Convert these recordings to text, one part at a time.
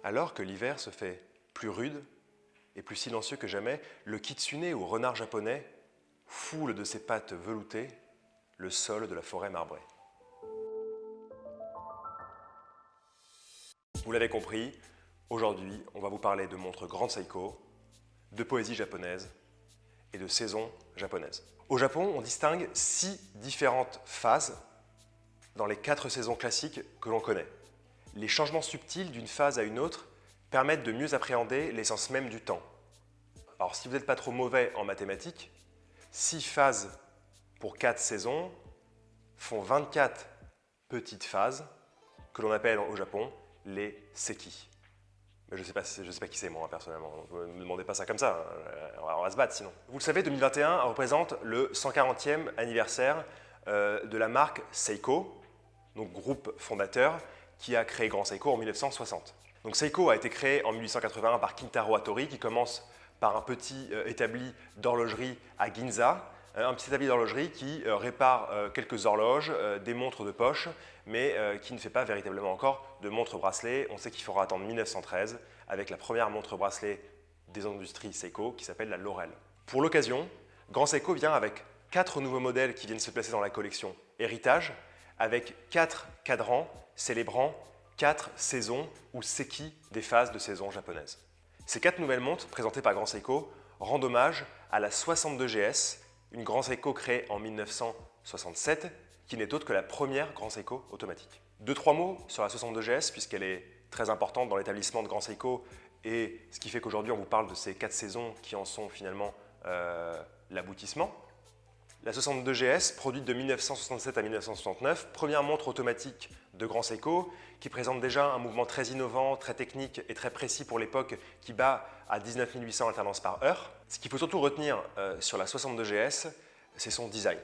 Alors que l'hiver se fait plus rude et plus silencieux que jamais, le kitsune ou renard japonais foule de ses pattes veloutées le sol de la forêt marbrée. Vous l'avez compris, aujourd'hui, on va vous parler de montres Grand Seiko, de poésie japonaise et de saison japonaise. Au Japon, on distingue 6 différentes phases dans les 4 saisons classiques que l'on connaît. Les changements subtils d'une phase à une autre permettent de mieux appréhender l'essence même du temps. Alors si vous n'êtes pas trop mauvais en mathématiques, 6 phases pour 4 saisons font 24 petites phases que l'on appelle au Japon les seki. Mais je ne sais pas qui c'est moi personnellement, ne me demandez pas ça comme ça, on va se battre sinon. Vous le savez, 2021 représente le 140e anniversaire de la marque Seiko, donc groupe fondateur, qui a créé Grand Seiko en 1960. Donc Seiko a été créé en 1881 par Kintaro Hattori, qui commence par un petit établi d'horlogerie à Ginza, un petit établi d'horlogerie qui répare quelques horloges, des montres de poche, mais qui ne fait pas véritablement encore de montres bracelet. On sait qu'il faudra attendre 1913 avec la première montre bracelet des industries Seiko qui s'appelle la Laurel. Pour l'occasion, Grand Seiko vient avec 4 nouveaux modèles qui viennent se placer dans la collection Héritage, avec 4 cadrans célébrant 4 saisons ou seki des phases de saison japonaises. Ces 4 nouvelles montres présentées par Grand Seiko rendent hommage à la 62GS, une Grand Seiko créée en 1967, qui n'est autre que la première Grand Seiko automatique. 2-3 mots sur la 62GS, puisqu'elle est très importante dans l'établissement de Grand Seiko, et ce qui fait qu'aujourd'hui on vous parle de ces 4 saisons qui en sont finalement l'aboutissement. La 62GS, produite de 1967 à 1969, première montre automatique de Grand Seiko, qui présente déjà un mouvement très innovant, très technique et très précis pour l'époque, qui bat à 19 800 alternances par heure. Ce qu'il faut surtout retenir sur la 62GS, c'est son design.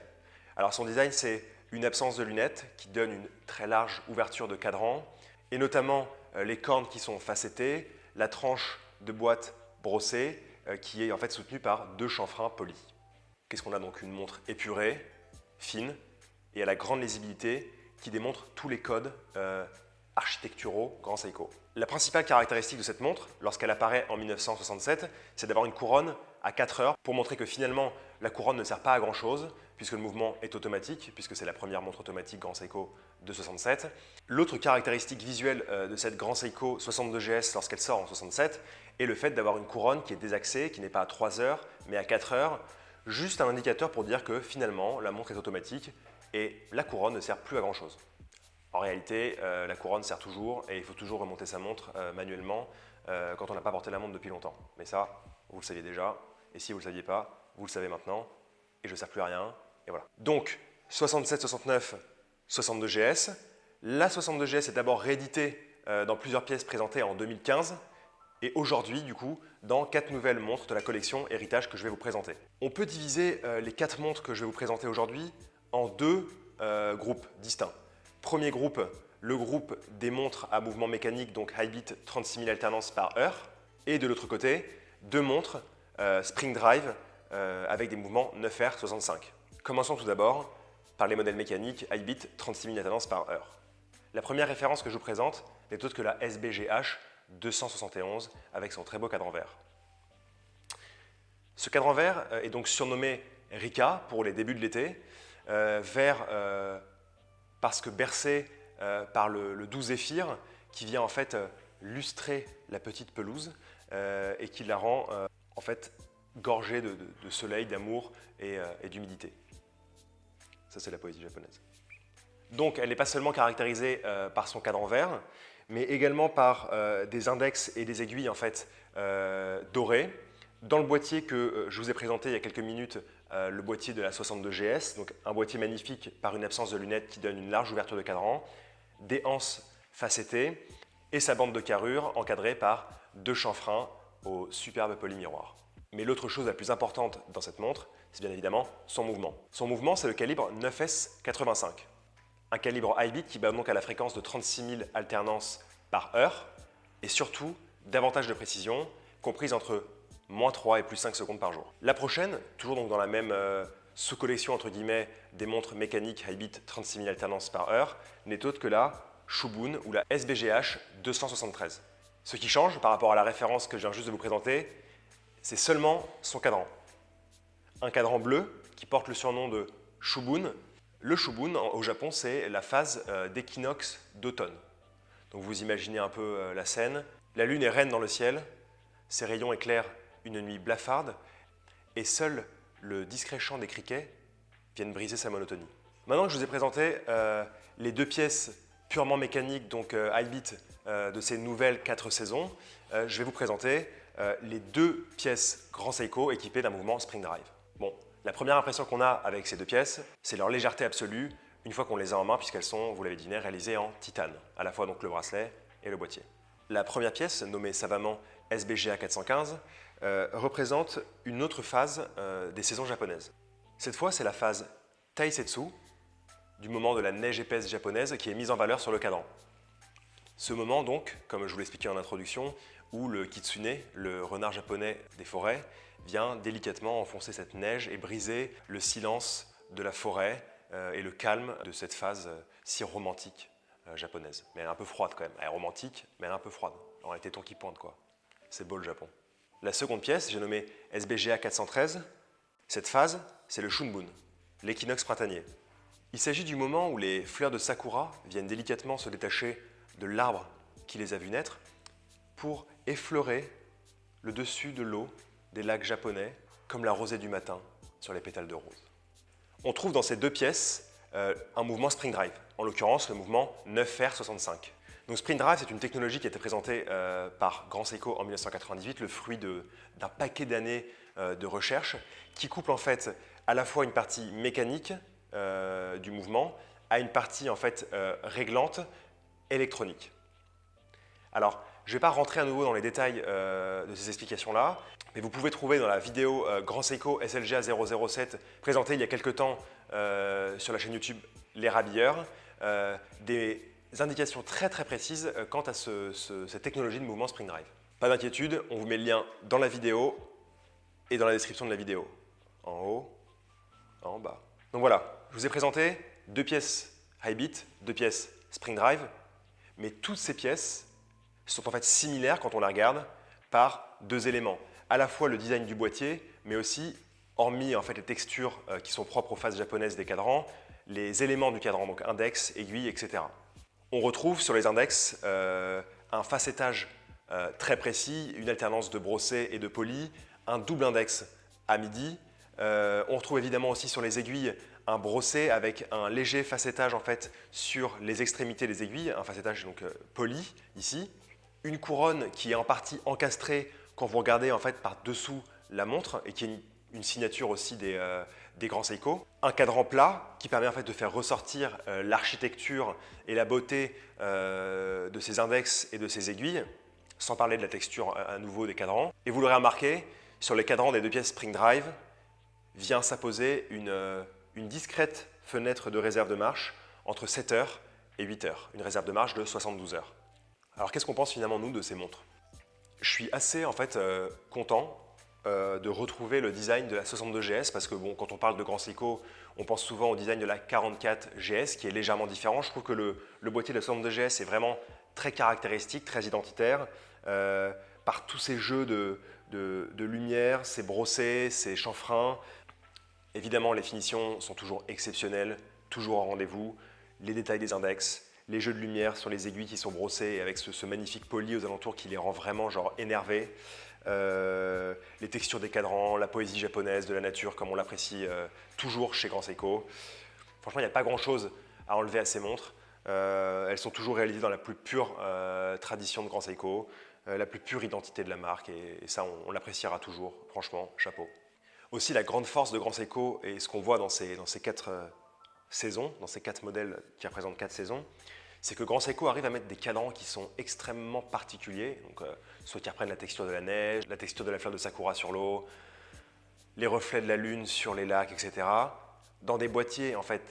Alors son design, c'est une absence de lunettes qui donne une très large ouverture de cadran, et notamment les cornes qui sont facettées, la tranche de boîte brossée, qui est en fait soutenue par 2 chanfreins polis. Qu'est-ce qu'on a donc? Une montre épurée, fine et à la grande lisibilité qui démontre tous les codes architecturaux Grand Seiko. La principale caractéristique de cette montre, lorsqu'elle apparaît en 1967, c'est d'avoir une couronne à 4 heures pour montrer que finalement la couronne ne sert pas à grand chose puisque le mouvement est automatique, puisque c'est la première montre automatique Grand Seiko de 67. L'autre caractéristique visuelle de cette Grand Seiko 62GS lorsqu'elle sort en 67 est le fait d'avoir une couronne qui est désaxée, qui n'est pas à 3 heures mais à 4 heures. Juste un indicateur pour dire que finalement la montre est automatique et la couronne ne sert plus à grand chose. En réalité, la couronne sert toujours et il faut toujours remonter sa montre manuellement quand on n'a pas porté la montre depuis longtemps. Mais ça, vous le saviez déjà, et si vous ne le saviez pas, vous le savez maintenant, et je ne sers plus à rien, et voilà. Donc, 67, 69, 62GS. La 62GS est d'abord rééditée dans plusieurs pièces présentées en 2015, et aujourd'hui, du coup, dans 4 nouvelles montres de la collection Héritage que je vais vous présenter. On peut diviser les 4 montres que je vais vous présenter aujourd'hui en 2 groupes distincts. Premier groupe, le groupe des montres à mouvement mécanique, donc Hi-Beat 36 000 alternances par heure. Et de l'autre côté, 2 montres Spring Drive avec des mouvements 9R65. Commençons tout d'abord par les modèles mécaniques Hi-Beat 36 000 alternances par heure. La première référence que je vous présente n'est autre que la SBGH 271 avec son très beau cadran vert. Ce cadran vert est donc surnommé Rika pour les débuts de l'été, vert parce que bercé par le doux zéphyr qui vient en fait lustrer la petite pelouse et qui la rend en fait gorgée de soleil, d'amour et d'humidité. Ça, c'est la poésie japonaise. Donc, elle n'est pas seulement caractérisée par son cadran vert, mais également par des index et des aiguilles en fait dorées. Dans le boîtier que je vous ai présenté il y a quelques minutes, le boîtier de la 62GS, donc un boîtier magnifique par une absence de lunettes qui donne une large ouverture de cadran, des anses facettées et sa bande de carrure encadrée par 2 chanfreins au superbe polymiroir. Mais l'autre chose la plus importante dans cette montre, c'est bien évidemment son mouvement. Son mouvement, c'est le calibre 9S85. Un calibre Hi-Beat qui bat donc à la fréquence de 36 000 alternances par heure et surtout davantage de précision, comprise entre -3 et +5 secondes par jour. La prochaine, toujours donc dans la même sous-collection entre guillemets des montres mécaniques Hi-Beat 36 000 alternances par heure, n'est autre que la Shubun ou la SBGH 273. Ce qui change par rapport à la référence que je viens juste de vous présenter, c'est seulement son cadran. Un cadran bleu qui porte le surnom de Shubun. Le Shubun, au Japon, c'est la phase d'équinoxe d'automne. Donc vous imaginez un peu la scène. La lune est reine dans le ciel, ses rayons éclairent une nuit blafarde, et seul le discret chant des criquets viennent briser sa monotonie. Maintenant que je vous ai présenté les deux pièces purement mécaniques, donc high beat, de ces nouvelles 4 saisons, je vais vous présenter les deux pièces Grand Seiko équipées d'un mouvement Spring Drive. Bon, la première impression qu'on a avec ces deux pièces, c'est leur légèreté absolue une fois qu'on les a en main, puisqu'elles sont, vous l'avez deviné, réalisées en titane, à la fois donc le bracelet et le boîtier. La première pièce, nommée savamment SBGA 415, représente une autre phase des saisons japonaises. Cette fois, c'est la phase Taisetsu, du moment de la neige épaisse japonaise qui est mise en valeur sur le cadran. Ce moment donc, comme je vous l'expliquais en introduction, où le kitsune, le renard japonais des forêts, vient délicatement enfoncer cette neige et briser le silence de la forêt et le calme de cette phase si romantique japonaise. Mais elle est un peu froide quand même. Elle est romantique, mais elle est un peu froide. Alors les tétons qui pointent quoi. C'est beau le Japon. La seconde pièce, j'ai nommé SBGA 413. Cette phase, c'est le Shunbun, l'équinoxe printanier. Il s'agit du moment où les fleurs de sakura viennent délicatement se détacher de l'arbre qui les a vus naître pour effleurer le dessus de l'eau des lacs japonais comme la rosée du matin sur les pétales de rose. On trouve dans ces deux pièces un mouvement Spring Drive, en l'occurrence le mouvement 9R65. Donc Spring Drive, c'est une technologie qui a été présentée par Grand Seiko en 1998, le fruit d'un paquet d'années de recherche qui couple en fait à la fois une partie mécanique du mouvement à une partie en fait réglante électronique. Alors, je ne vais pas rentrer à nouveau dans les détails de ces explications-là, mais vous pouvez trouver dans la vidéo Grand Seiko SLGA 007 présentée il y a quelques temps sur la chaîne YouTube Les Rabilleurs, des indications très précises quant à cette technologie de mouvement Spring Drive. Pas d'inquiétude, on vous met le lien dans la vidéo et dans la description de la vidéo. En haut, en bas. Donc voilà, je vous ai présenté deux pièces high beat, deux pièces Spring Drive, mais toutes ces pièces sont en fait similaires quand on les regarde par deux éléments. À la fois le design du boîtier, mais aussi, hormis en fait les textures qui sont propres aux phases japonaises des cadrans, les éléments du cadran, donc index, aiguille, etc. On retrouve sur les index un facettage très précis, une alternance de brossé et de poli, un double index à midi. On retrouve évidemment aussi sur les aiguilles un brossé avec un léger facettage en fait sur les extrémités des aiguilles, un facettage donc poli ici, une couronne qui est en partie encastrée quand vous regardez en fait par dessous la montre et qui est une signature aussi des Grands Seiko, un cadran plat qui permet en fait de faire ressortir l'architecture et la beauté de ces index et de ces aiguilles, sans parler de la texture à nouveau des cadrans. Et vous l'aurez remarqué, sur les cadrans des deux pièces Spring Drive vient s'apposer une discrète fenêtre de réserve de marche entre 7 heures et 8 heures, une réserve de marche de 72 heures. Alors qu'est-ce qu'on pense finalement nous de ces montres? Je suis assez en fait content de retrouver le design de la 62GS parce que bon, quand on parle de Grand Seiko, on pense souvent au design de la 44GS qui est légèrement différent. Je trouve que le boîtier de la 62GS est vraiment très caractéristique, très identitaire par tous ces jeux de lumière, ces brossés, ces chanfreins. Évidemment, les finitions sont toujours exceptionnelles, toujours en rendez-vous. Les détails des index, les jeux de lumière sur les aiguilles qui sont brossées avec ce magnifique poli aux alentours qui les rend vraiment genre énervés. Les textures des cadrans, la poésie japonaise de la nature comme on l'apprécie toujours chez Grand Seiko. Franchement, il n'y a pas grand-chose à enlever à ces montres. Elles sont toujours réalisées dans la plus pure tradition de Grand Seiko, la plus pure identité de la marque et ça, on l'appréciera toujours. Franchement, chapeau. Aussi, la grande force de Grand Seiko et ce qu'on voit dans ces 4 saisons, dans ces 4 modèles qui représentent 4 saisons, c'est que Grand Seiko arrive à mettre des cadrans qui sont extrêmement particuliers, donc, soit qui reprennent la texture de la neige, la texture de la fleur de sakura sur l'eau, les reflets de la lune sur les lacs, etc. Dans des boîtiers en fait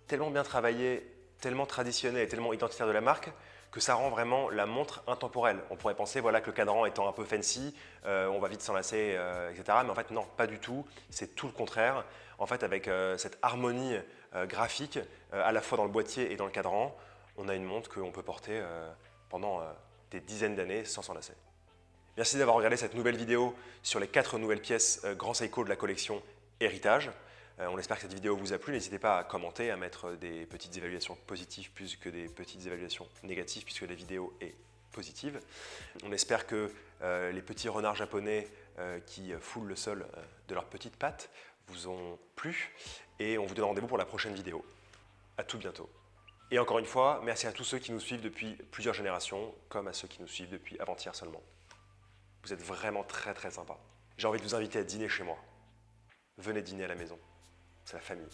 tellement bien travaillés, tellement traditionnels et tellement identitaires de la marque que ça rend vraiment la montre intemporelle. On pourrait penser voilà, que le cadran étant un peu fancy, on va vite s'en lasser, etc. Mais en fait non, pas du tout, c'est tout le contraire. En fait avec cette harmonie graphique, à la fois dans le boîtier et dans le cadran, on a une montre qu'on peut porter pendant des dizaines d'années sans s'en lasser. Merci d'avoir regardé cette nouvelle vidéo sur les 4 nouvelles pièces Grand Seiko de la collection Héritage. On espère que cette vidéo vous a plu. N'hésitez pas à commenter, à mettre des petites évaluations positives plus que des petites évaluations négatives puisque la vidéo est positive. On espère que les petits renards japonais qui foulent le sol de leurs petites pattes vous ont plu et on vous donne rendez-vous pour la prochaine vidéo. À tout bientôt. Et encore une fois, merci à tous ceux qui nous suivent depuis plusieurs générations, comme à ceux qui nous suivent depuis avant-hier seulement. Vous êtes vraiment très très sympas. J'ai envie de vous inviter à dîner chez moi. Venez dîner à la maison. C'est la famille.